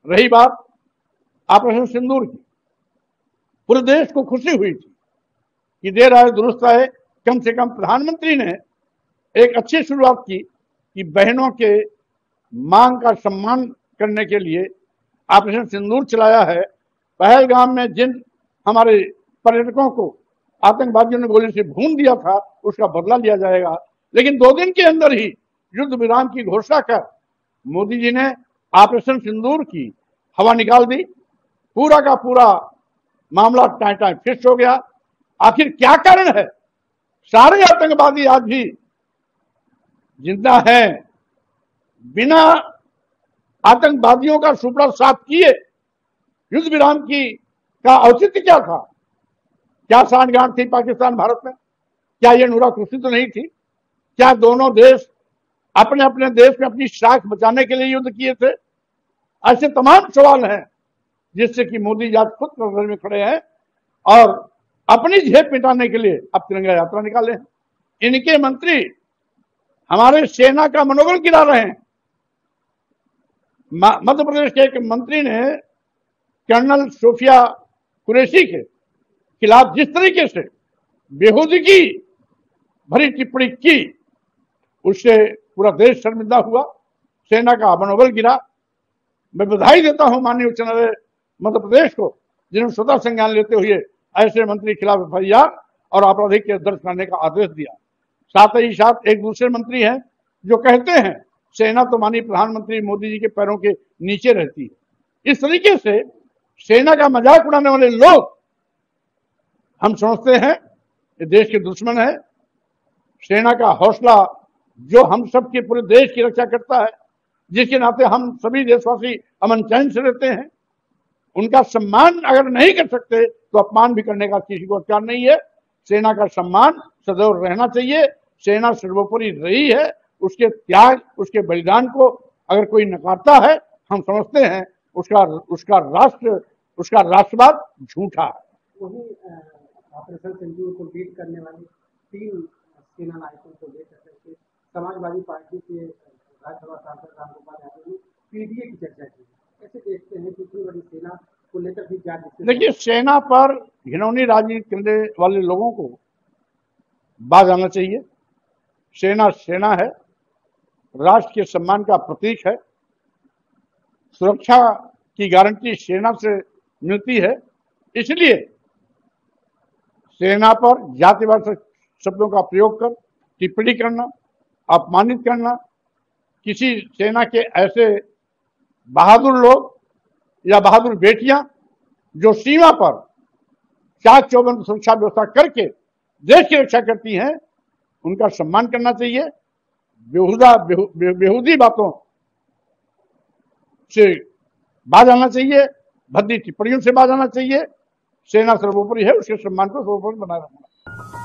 रही बात ऑपरेशन सिंदूर की, पूरे देश को खुशी हुई थी कि देर आए दुरुस्त आए, कम से कम प्रधानमंत्री ने एक अच्छी शुरुआत की कि बहनों के मांग का सम्मान करने के लिए ऑपरेशन सिंदूर चलाया है। पहलगाम में जिन हमारे पर्यटकों को आतंकवादियों ने गोली से भून दिया था, उसका बदला लिया जाएगा। लेकिन 2 दिन के अंदर ही युद्ध विराम की घोषणा कर मोदी जी ने ऑपरेशन सिंदूर की हवा निकाल दी। पूरा का पूरा मामला टाइम फिक्स हो गया। आखिर क्या कारण है? सारे आतंकवादी आज भी जिंदा हैं। बिना आतंकवादियों का सुपड़ा साफ किए युद्ध विराम की का औचित्य क्या था? क्या सांठगांठ थी पाकिस्तान भारत में? क्या ये नूरा खुशी तो नहीं थी? क्या दोनों देश अपने अपने देश में अपनी साख बचाने के लिए युद्ध किए थे? ऐसे तमाम सवाल हैं जिससे कि मोदी जी आज खुद नजर में खड़े हैं और अपनी झेप मिटाने के लिए अब तिरंगा यात्रा निकाले हैं। इनके मंत्री हमारे सेना का मनोबल गिरा रहे हैं। मध्य प्रदेश के एक मंत्री ने कर्नल सोफिया कुरैशी के खिलाफ जिस तरीके से बेहूदगी भरी टिप्पणी की, उससे पूरा देश शर्मिंदा हुआ, सेना का मनोबल गिरा। मैं बधाई देता हूं माननीय उच्च न्यायालय मध्य प्रदेश को, जिन्होंने स्वतः संज्ञान लेते हुए ऐसे मंत्री के खिलाफ FIR और आपराधिक केस दर्ज करने का आदेश दिया। साथ ही साथ एक दूसरे मंत्री हैं जो कहते हैं सेना तो माननीय प्रधानमंत्री मोदी जी के पैरों के नीचे रहती है। इस तरीके से सेना का मजाक उड़ाने वाले लोग हम समझते हैं ये देश के दुश्मन है। सेना का हौसला जो हम सबके पूरे देश की रक्षा करता है, जिसके नाते हम सभी देशवासी अमन चैन से रहते हैं, उनका सम्मान अगर नहीं कर सकते तो अपमान भी करने का किसी को अधिकार नहीं है। सेना का सम्मान सदैव रहना चाहिए। सेना सर्वोपरि रही है। उसके त्याग, उसके बलिदान को अगर कोई नकारता है, हम समझते हैं उसका राष्ट्रवाद झूठा है। वही ऑपरेशन सिंदूर को लीड करने वाले 3 सेना नायकों को लेकर के समाजवादी पार्टी के राज्यसभा सांसद रामगोपाल यादव ने PDA की चर्चा की। कैसे देखते हैं कि इतनी बड़ी सेना को लेकर भी क्या? देखिए, सेना पर घिनौनी राजनीति करने वाले लोगों को बाज आना चाहिए। सेना सेना है, राष्ट्र के सम्मान का प्रतीक है। सुरक्षा की गारंटी सेना से मिलती है। इसलिए सेना पर जातिवाद शब्दों का प्रयोग कर टिप्पणी करना, अपमानित करना, किसी सेना के ऐसे बहादुर लोग या बहादुर बेटियां जो सीमा पर चाक चौबंद सुरक्षा व्यवस्था करके देश की रक्षा करती हैं, उनका सम्मान करना चाहिए। बेहूदी बातों से बाज आना चाहिए, भद्दी टिप्पणियों से बाज आना चाहिए। सेना सर्वोपरि है, उसके सम्मान को सर्वोपरि बनाए रखना।